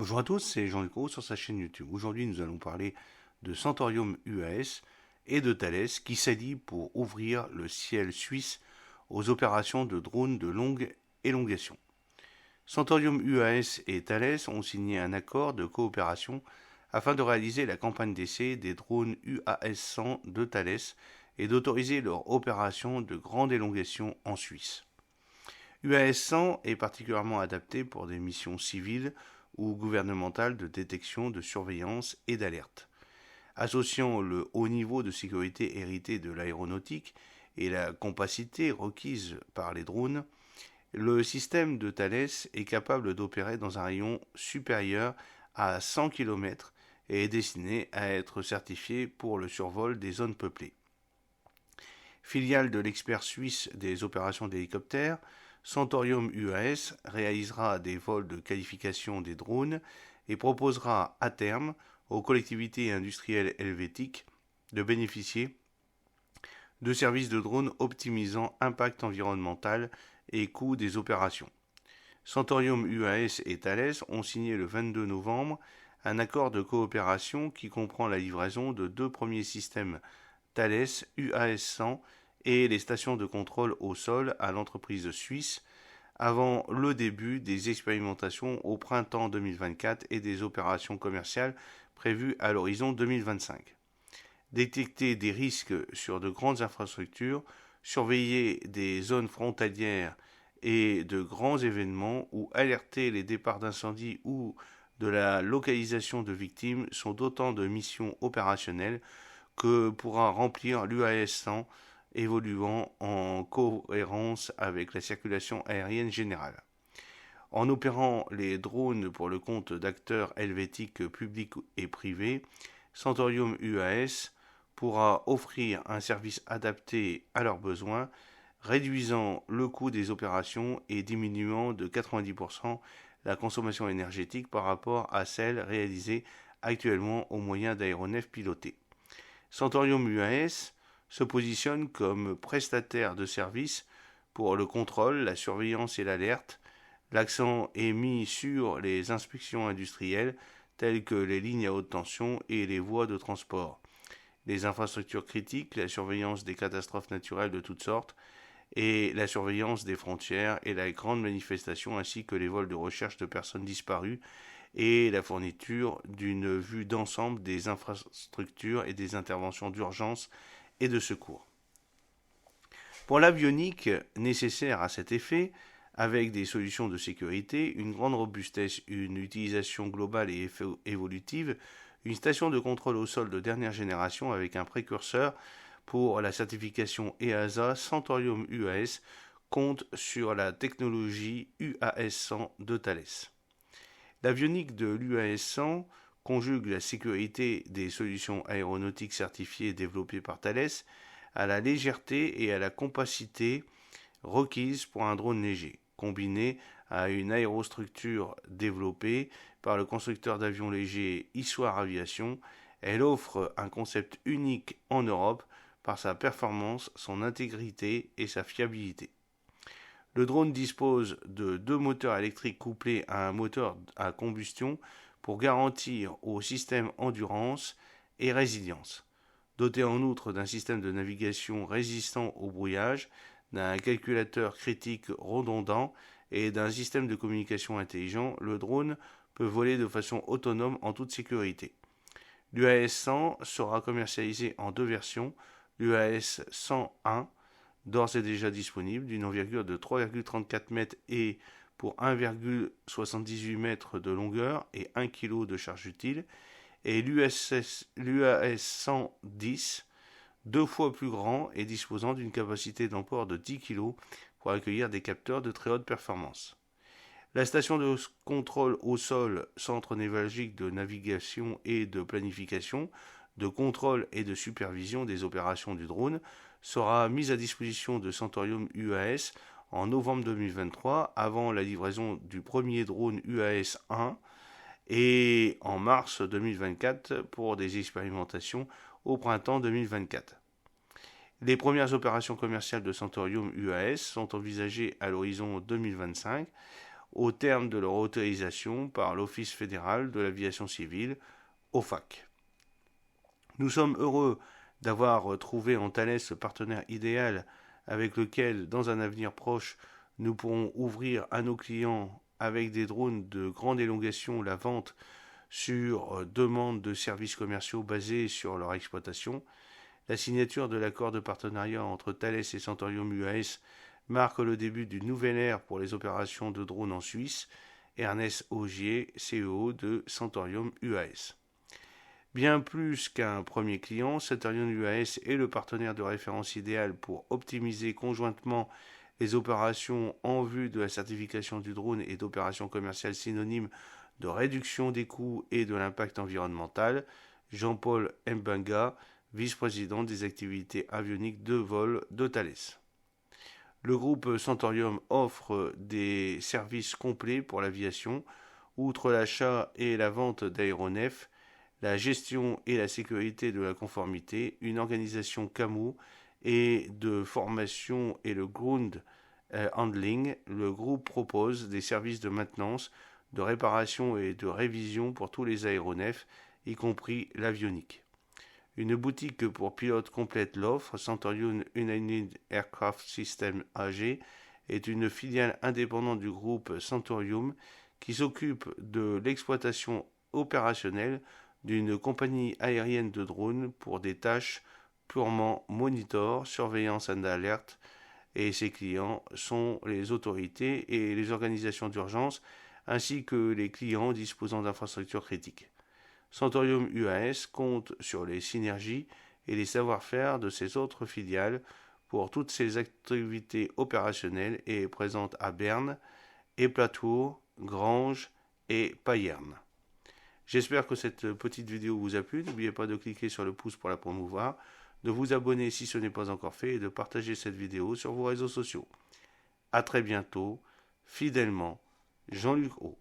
Bonjour à tous, c'est Jean-Luc Roux sur sa chaîne YouTube. Aujourd'hui, nous allons parler de Centaurium UAS et de Thales qui s'allient pour ouvrir le ciel suisse aux opérations de drones de longue élongation. Centaurium UAS et Thales ont signé un accord de coopération afin de réaliser la campagne d'essai des drones UAS-100 de Thales et d'autoriser leur opération de grande élongation en Suisse. UAS-100 est particulièrement adapté pour des missions civiles ou gouvernementales de détection, de surveillance et d'alerte. Associant le haut niveau de sécurité hérité de l'aéronautique et la compacité requise par les drones, le système de Thales est capable d'opérer dans un rayon supérieur à 100 km et est destiné à être certifié pour le survol des zones peuplées. Filiale de l'expert suisse des opérations d'hélicoptères, Centaurium UAS réalisera des vols de qualification des drones et proposera à terme aux collectivités industrielles helvétiques de bénéficier de services de drones optimisant impact environnemental et coût des opérations. Centaurium UAS et Thales ont signé le 22 novembre un accord de coopération qui comprend la livraison de deux premiers systèmes Thales UAS-100 et les stations de contrôle au sol à l'entreprise suisse avant le début des expérimentations au printemps 2024 et des opérations commerciales prévues à l'horizon 2025. Détecter des risques sur de grandes infrastructures, surveiller des zones frontalières et de grands événements ou alerter les départs d'incendie ou de la localisation de victimes sont autant de missions opérationnelles que pourra remplir l'UAS-100 évoluant en cohérence avec la circulation aérienne générale. En opérant les drones pour le compte d'acteurs helvétiques publics et privés, Centaurium UAS pourra offrir un service adapté à leurs besoins, réduisant le coût des opérations et diminuant de 90% la consommation énergétique par rapport à celle réalisée actuellement au moyen d'aéronefs pilotés. Centaurium UAS se positionne comme prestataire de services pour le contrôle, la surveillance et l'alerte. L'accent est mis sur les inspections industrielles telles que les lignes à haute tension et les voies de transport, les infrastructures critiques, la surveillance des catastrophes naturelles de toutes sortes et la surveillance des frontières et la grande manifestation ainsi que les vols de recherche de personnes disparues et la fourniture d'une vue d'ensemble des infrastructures et des interventions d'urgence et de secours. Pour l'avionique nécessaire à cet effet, avec des solutions de sécurité, une grande robustesse, une utilisation globale et évolutive, une station de contrôle au sol de dernière génération avec un précurseur pour la certification EASA, Centaurium UAS compte sur la technologie UAS-100 de Thales. L'avionique de l'UAS-100 conjugue la sécurité des solutions aéronautiques certifiées développées par Thales à la légèreté et à la compacité requises pour un drone léger, combiné à une aérostructure développée par le constructeur d'avions légers Issoire Aviation. Elle offre un concept unique en Europe par sa performance, son intégrité et sa fiabilité. Le drone dispose de deux moteurs électriques couplés à un moteur à combustion pour garantir au système endurance et résilience. Doté en outre d'un système de navigation résistant au brouillage, d'un calculateur critique redondant et d'un système de communication intelligent, le drone peut voler de façon autonome en toute sécurité. L'UAS-100 sera commercialisé en deux versions, l'UAS-101 d'ores et déjà disponible, d'une envergure de 3,34 mètres et pour 1,78 mètres de longueur et 1 kg de charge utile, et l'UAS-110, deux fois plus grand et disposant d'une capacité d'emport de 10 kg pour accueillir des capteurs de très haute performance. La station de contrôle au sol, centre névralgique de navigation et de planification, de contrôle et de supervision des opérations du drone, sera mise à disposition de Centaurium UAS en novembre 2023 avant la livraison du premier drone UAS-1 et en mars 2024 pour des expérimentations au printemps 2024. Les premières opérations commerciales de Centaurium UAS sont envisagées à l'horizon 2025. au terme de leur autorisation par l'Office fédéral de l'aviation civile, OFAC. Nous sommes heureux d'avoir trouvé en Thales ce partenaire idéal avec lequel, dans un avenir proche, nous pourrons ouvrir à nos clients avec des drones de grande élongation la vente sur demande de services commerciaux basés sur leur exploitation. La signature de l'accord de partenariat entre Thales et Centurium UAS marque le début d'une nouvelle ère pour les opérations de drones en Suisse. Ernest Augier, CEO de Centurium UAS. Bien plus qu'un premier client, Centurion UAS est le partenaire de référence idéal pour optimiser conjointement les opérations en vue de la certification du drone et d'opérations commerciales synonymes de réduction des coûts et de l'impact environnemental. Jean-Paul Mbenga, vice-président des activités avioniques de vol de Thales. Le groupe Centurium offre des services complets pour l'aviation, outre l'achat et la vente d'aéronefs, la gestion et la sécurité de la conformité, une organisation CAMU et de formation et le ground handling. Le groupe propose des services de maintenance, de réparation et de révision pour tous les aéronefs, y compris l'avionique. Une boutique pour pilotes complète l'offre. Centurion United Aircraft System AG est une filiale indépendante du groupe Centurium qui s'occupe de l'exploitation opérationnelle d'une compagnie aérienne de drones pour des tâches purement monitor, surveillance et alerte, et ses clients sont les autorités et les organisations d'urgence ainsi que les clients disposant d'infrastructures critiques. Centurium UAS compte sur les synergies et les savoir-faire de ses autres filiales pour toutes ses activités opérationnelles et est présente à Berne, Éplatour, Granges et Payerne. J'espère que cette petite vidéo vous a plu. N'oubliez pas de cliquer sur le pouce pour la promouvoir, de vous abonner si ce n'est pas encore fait et de partager cette vidéo sur vos réseaux sociaux. A très bientôt, fidèlement, Jean-Luc Haut.